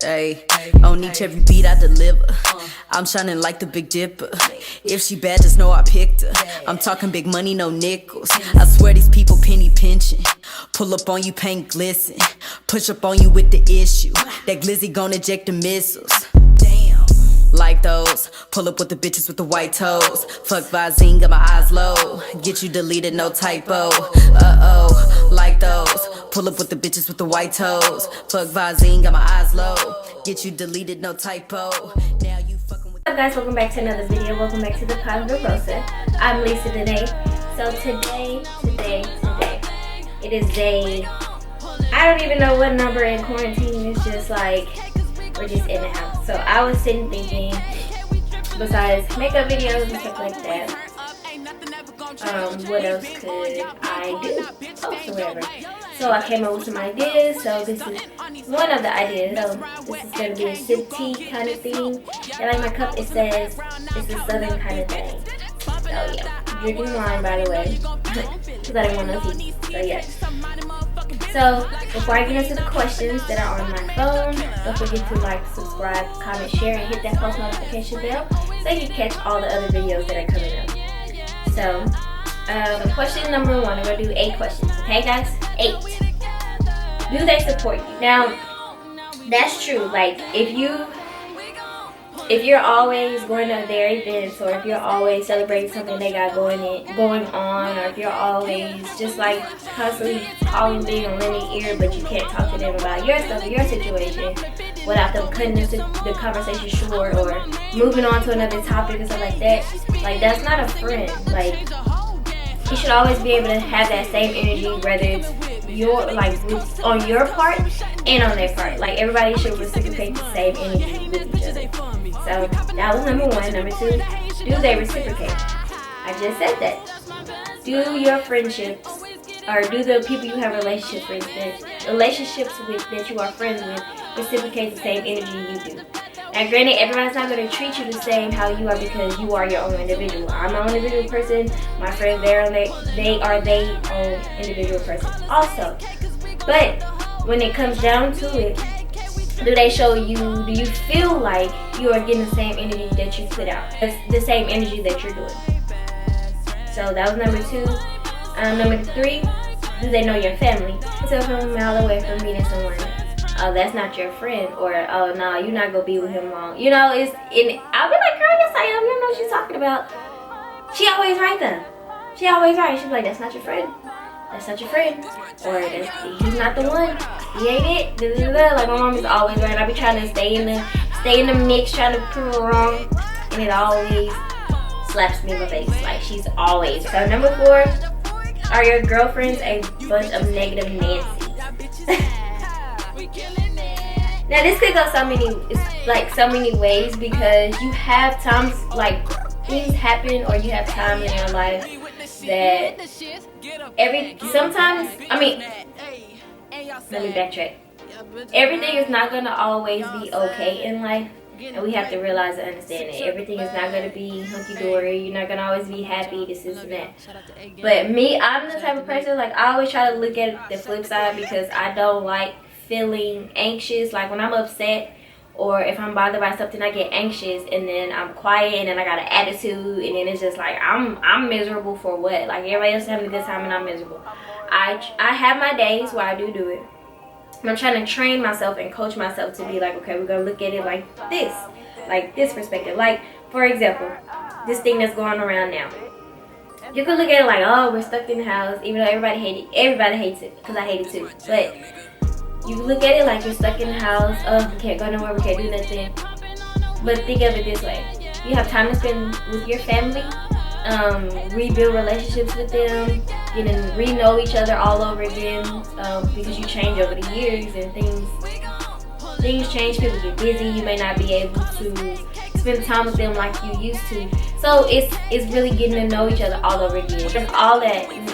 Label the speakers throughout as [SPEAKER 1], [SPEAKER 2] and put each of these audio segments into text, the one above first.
[SPEAKER 1] Hey, on each every beat I deliver. I'm shining like the Big Dipper. If she bad, just know I picked her. I'm talking big money, no nickels. I swear these people penny pinching. Pull up on you, paint glisten. Push up on you with the issue. That glizzy gon' eject the missiles. Damn. Like those. Pull up with the bitches with the white toes. Fuck Visine, got my eyes low. Get you deleted, no typo. Like those. Pull up with the bitches with the white toes. Fuck Visine, got my eyes low. Get you deleted, no typo. Now you fucking with.
[SPEAKER 2] What's up, guys? Welcome back to another video. Welcome back to the Positive Rosa. I'm Lisa today. So today, it is day. I don't even know what number in quarantine. It's just like we're just in the house. So I was sitting thinking, besides makeup videos and stuff like that, what else could I do? Post or whatever. So I came up with some ideas. So this is one of the ideas. So this is gonna be a sip tea kind of thing. And like my cup, it says it's a southern kind of thing. So yeah, drinking wine, by the way, because I didn't want no tea. So yes. So before I get into the questions that are on my phone, don't forget to like, subscribe, comment, share, and hit that post notification bell so you can catch all the other videos that are coming up. So, question number 1, I'm going to do 8 questions, okay guys? 8. Do they support you? Now, that's true. Like, if you're always going to their events, or if you're always celebrating something they got going on, or if you're always just like constantly calling, being a lending ear, but you can't talk to them about your stuff or your situation without them cutting the conversation short or moving on to another topic and stuff like that, like that's not a friend. Like, you should always be able to have that same energy, whether it's on your part and on their part. Like, everybody should reciprocate the same energy with each other. So that was number 1. Number 2, do they reciprocate? I just said that. Do your friendships, or do the people you have relationships with that you are friends with, reciprocate the same energy you do? Now granted, everybody's not going to treat you the same how you are, because you are your own individual. I'm my own individual person. My friends, they are their own individual person also. But when it comes down to it, do you feel like you are getting the same energy that you put out? The same energy that you're doing. So that was number 2. Number 3, do they know your family? So from a mile away from meeting someone, oh, that's not your friend, or oh no, you're not gonna be with him long. You know, I'll be like, girl, yes I am. You know what she's talking about. She always right though. She always right. She's like, that's not your friend. That's not your friend. Or he's not the one. He ain't it. Like, my mom is always right. I be trying to stay in the mix, trying to prove her wrong, and it always slaps me in the face. Like, she's always. So number 4, are your girlfriends a bunch of negative Nancy's? Now this could go so many ways, because you have times, like, things happen, or you have time in your life that let me backtrack. Everything is not going to always be okay in life, and we have to realize and understand that everything is not going to be hunky-dory. You're not going to always be happy, this and that. But me, I'm the type of person, like, I always try to look at the flip side, because I don't like feeling anxious. Like, when I'm upset or if I'm bothered by something, I get anxious, and then I'm quiet, and then I got an attitude, and then it's just like I'm miserable for what? Like, everybody else is having a good time and I'm miserable. I have my days where I do it. I'm trying to train myself and coach myself to be like, okay, we're gonna look at it like this perspective. Like, for example, this thing that's going around now. You could look at it like, oh, we're stuck in the house, even though everybody hates it, because I hate it too. But you look at it like you're stuck in the house. Oh, we can't go nowhere, we can't do nothing. But think of it this way. You have time to spend with your family, rebuild relationships with them, re-know each other all over again, because you change over the years, and things change, people get busy, you may not be able to spend time with them like you used to. So it's really getting to know each other all over again. There's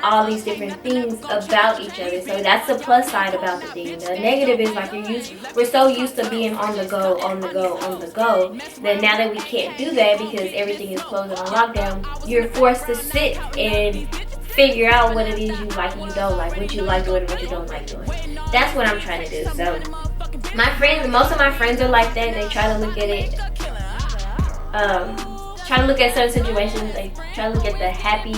[SPEAKER 2] all these different things about each other. So that's the plus side about the thing. The negative is, like, we're so used to being on the go, that now that we can't do that because everything is closed on lockdown, you're forced to sit and figure out what it is you like and you don't like, what you like doing and what you don't like doing. That's what I'm trying to do. So Most of my friends are like that. They try to look at it, try to look at certain situations. They try to look at the happy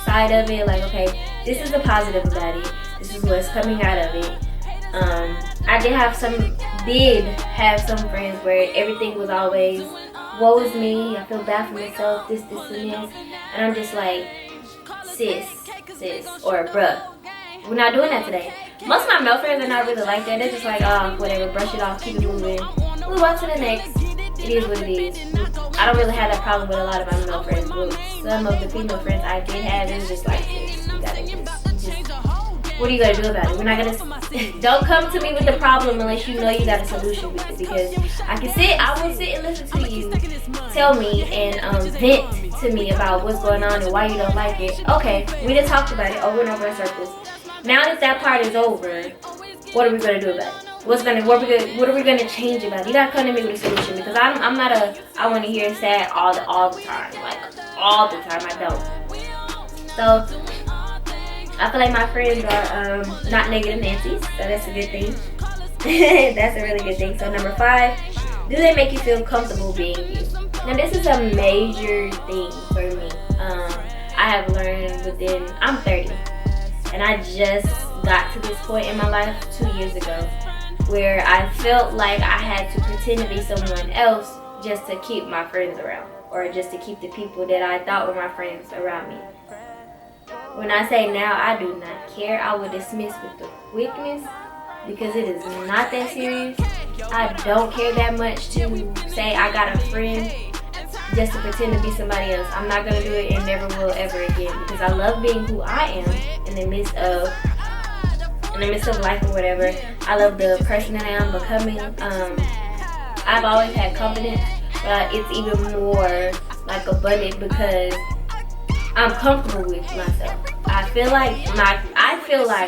[SPEAKER 2] side of it. Like, okay, this is the positive about it. This is what's coming out of it. I did have some friends where everything was always, woe is me, I feel bad for myself, this, and this. And I'm just like, sis, or bruh, we're not doing that today. Most of my male friends are not really like that. They're just like, oh, whatever, brush it off, keep it moving. Move on to the next. It is what it is. I don't really have that problem with a lot of my male friends. But some of the female friends I did have, it was just like, sis, you gotta what are you gonna do about it? We're not gonna, don't come to me with the problem unless you know you got a solution with it, because I will sit and listen to you tell me and vent to me about what's going on and why you don't like it. Okay, we just talked about it over and over in circles. Now that that part is over, what are we gonna do about it? What are we gonna change about it? You gotta come to me with a solution, because I'm not I want to hear sad all the time, like all the time. I don't. So I feel like my friends are not negative Nancy's, so that's a good thing. That's a really good thing. So number 5, do they make you feel comfortable being you? Now this is a major thing for me. I have learned I'm 30, and I just got to this point in my life 2 years ago where I felt like I had to pretend to be someone else just to keep my friends around, or just to keep the people that I thought were my friends around me. When I say now, I do not care. I will dismiss with the quickness, because it is not that serious. I don't care that much to say I got a friend just to pretend to be somebody else. I'm not gonna do it, and never will ever again, because I love being who I am in the midst of life or whatever. I love the person that I am becoming. I've always had confidence, but it's even more like abundant because I'm comfortable with myself. I feel like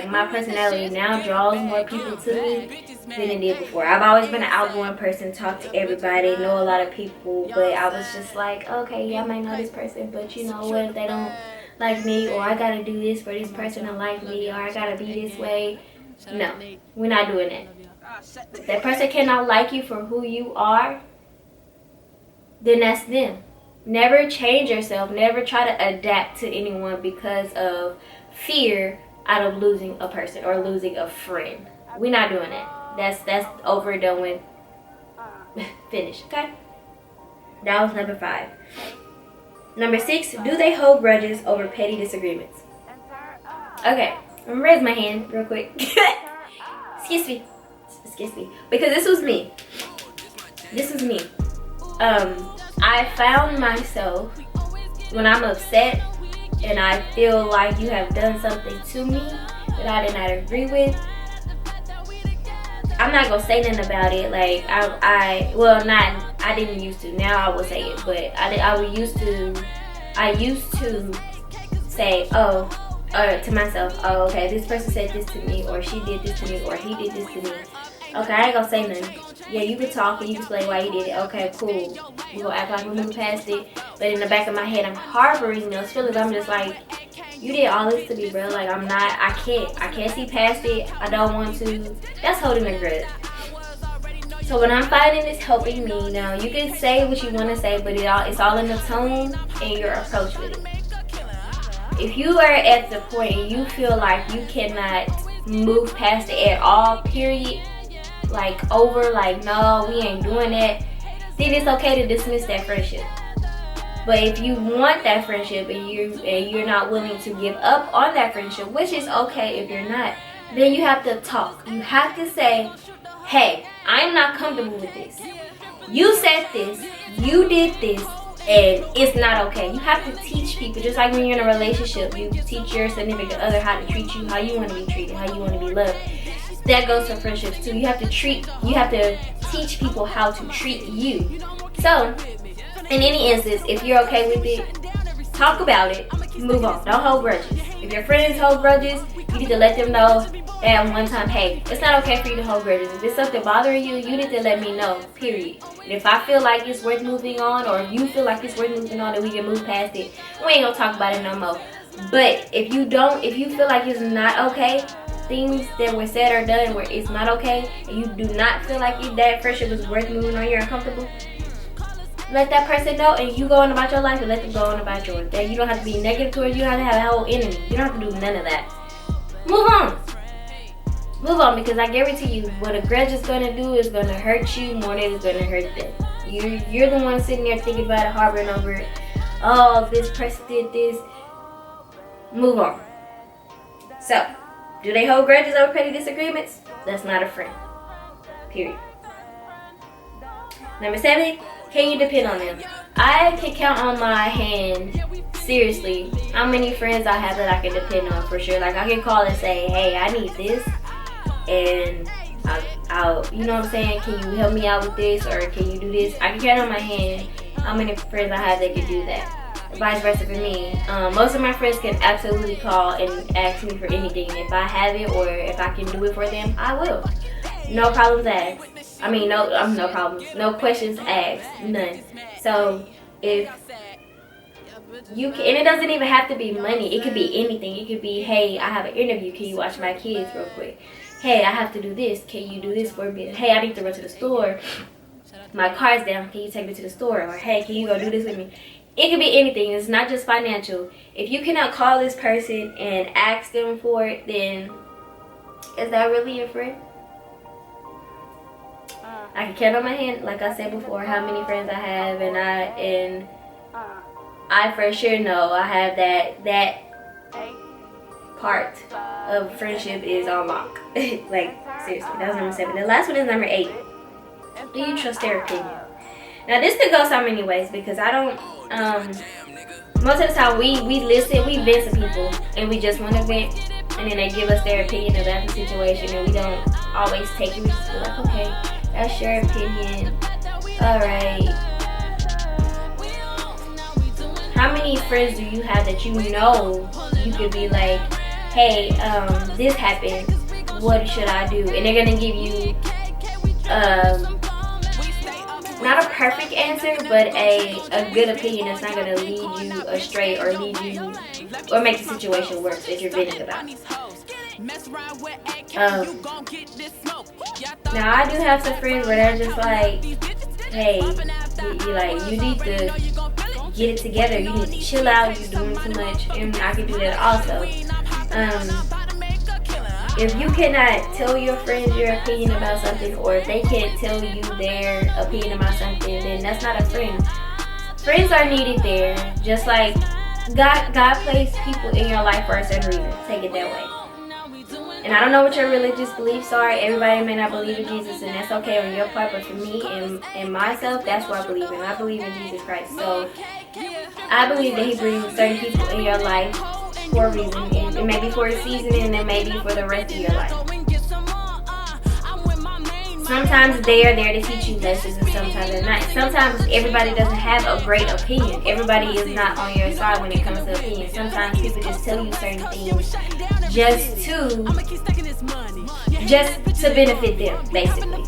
[SPEAKER 2] my personality now draws more people to me than it did before. I've always been an outgoing person, talk to everybody, know a lot of people, but I was just like, okay, yeah, I might know this person, but you know what, if they don't like me, or I gotta do this for this person to like me, or I gotta be this way. No, we're not doing that. If that person cannot like you for who you are, then that's them. Never change yourself. Never try to adapt to anyone because of fear out of losing a person or losing a friend. We're not doing that. That's over, done with. Finish, okay? That was number 5. Number 6, do they hold grudges over petty disagreements? Okay, I'm gonna raise my hand real quick. Excuse me. Because this was me. I found myself, when I'm upset and I feel like you have done something to me that I did not agree with, I'm not gonna say nothing about it. Like I didn't used to. Now I will say it, but I used to say, to myself, oh, okay, this person said this to me, or she did this to me, or he did this to me. Okay, I ain't gonna say nothing. Yeah, you can talk and you can explain why you did it. Okay, cool. You gonna act like we moved past it. But in the back of my head, I'm harboring those feelings. I'm just like, you did all this to me, bro. Like, I can't see past it. I don't want to. That's holding a grudge. So when I'm fighting, it's helping me. Now, you can say what you want to say, but it's all in the tone and your approach with it. If you are at the point and you feel like you cannot move past it at all, period, like over, like no, we ain't doing that, then it's okay to dismiss that friendship. But if you want that friendship and you're not willing to give up on that friendship, which is okay if you're not, then you have to talk. You have to say, hey, I'm not comfortable with this. You said this, you did this, and it's not okay. You have to teach people, just like when you're in a relationship, you teach your significant other how to treat you, how you want to be treated, how you want to be loved. That goes for friendships too. You have to teach people how to treat you. So, in any instance, if you're okay with it, talk about it, move on. Don't hold grudges. If your friends hold grudges, you need to let them know at one time, hey, it's not okay for you to hold grudges. If there's something bothering you, you need to let me know, period. And if I feel like it's worth moving on, or if you feel like it's worth moving on and we can move past it, we ain't gonna talk about it no more. But if you feel like it's not okay, things that were said or done where it's not okay, and you do not feel like that friendship is worth moving on, you're uncomfortable, let that person know, and you go on about your life and let them go on about yours. That you don't have to be negative towards you, don't have to have a whole enemy. You don't have to do none of that. Move on. Move on, because I guarantee you what a grudge is going to do is going to hurt you more than it's going to hurt them. You're the one sitting there thinking about it, harboring over it. Oh, this person did this. Move on. So, do they hold grudges over petty disagreements? That's not a friend. Period. Number 7, can you depend on them? I can count on my hand, seriously, how many friends I have that I can depend on for sure. Like, I can call and say, hey, I need this, and I'll, you know what I'm saying, can you help me out with this, or can you do this? I can count on my hand how many friends I have that can do that. Vice versa for me. Most of my friends can absolutely call and ask me for anything. If I have it or if I can do it for them, I will. No problems asked. I mean, no problems. No questions asked. None. So if you can, and it doesn't even have to be money. It could be anything. It could be, hey, I have an interview. Can you watch my kids real quick? Hey, I have to do this. Can you do this for me? Hey, I need to run to the store. My car's down. Can you take me to the store? Or hey, can you go do this with me? It could be anything. It's not just financial. If you cannot call this person and ask them for it, then is that really your friend? I can count on my hand, like I said before, how many friends I have, and I for sure know I have that part of friendship is on lock. Like, seriously, that was number 7. The last one is number 8. Do you trust their opinion? Now, this could go so many ways, because I don't, most of the time we listen, we vent to people, and we just want to vent, and then they give us their opinion about the situation, and we don't always take it. We just feel like, okay, that's your opinion, alright. How many friends do you have that you know you could be like, hey, this happened, what should I do? And they're gonna give you not a perfect answer, but a good opinion that's not gonna lead you astray or lead you or make the situation worse that you're venting about. Now I do have some friends where they're just like, hey, you need to get it together, you need to chill out, you're doing too much, and I can do that also. If you cannot tell your friends your opinion about something, or if they can't tell you their opinion about something, then that's not a friend. Friends are needed there, just like God placed people in your life for a certain reason. Take it that way. And I don't know what your religious beliefs are. Everybody may not believe in Jesus, and that's okay on your part. But for me and myself, that's what I believe in. I believe in Jesus Christ. So I believe that He brings certain people in your life for a reason, and it may be for a season, and it may be for the rest of your life. Sometimes they are there to teach you lessons, and sometimes they're not. Sometimes everybody doesn't have a great opinion. Everybody is not on your side when it comes to opinions. Sometimes people just tell you certain things just to benefit them, basically.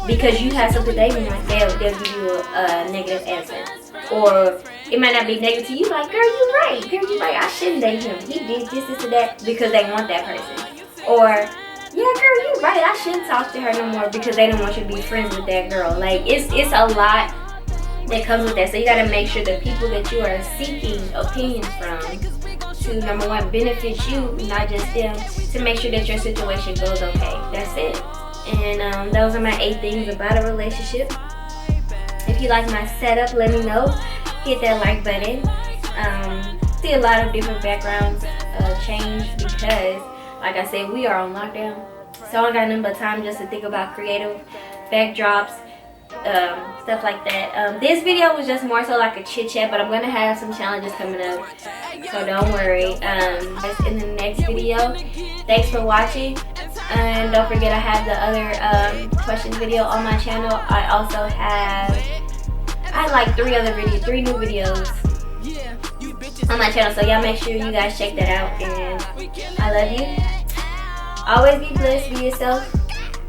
[SPEAKER 2] Because you have something they want, they'll give you a negative answer. Or it might not be negative to you, like, girl, you're right. Girl, you're right. I shouldn't date him. He did this, and that, because they want that person. Or, yeah, girl, you're right. I shouldn't talk to her no more, because they don't want you to be friends with that girl. Like, it's a lot that comes with that. So you got to make sure the people that you are seeking opinions from to, number one, benefit you, not just them, to make sure that your situation goes okay. That's it. And those are my 8 things about a relationship. If you like my setup, let me know. Hit that like button. See a lot of different backgrounds change, because, like I said, we are on lockdown. So I got nothing but time just to think about creative backdrops, stuff like that. This video was just more so like a chit chat, but I'm gonna have some challenges coming up, so don't worry. In the next video. Thanks for watching, and don't forget I have the other questions video on my channel. I also have like 3 new videos on my channel, so y'all make sure you guys check that out. And I love you. Always be blessed, be yourself.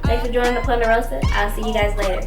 [SPEAKER 2] Thanks for joining the Ponderosa. I'll see you guys later.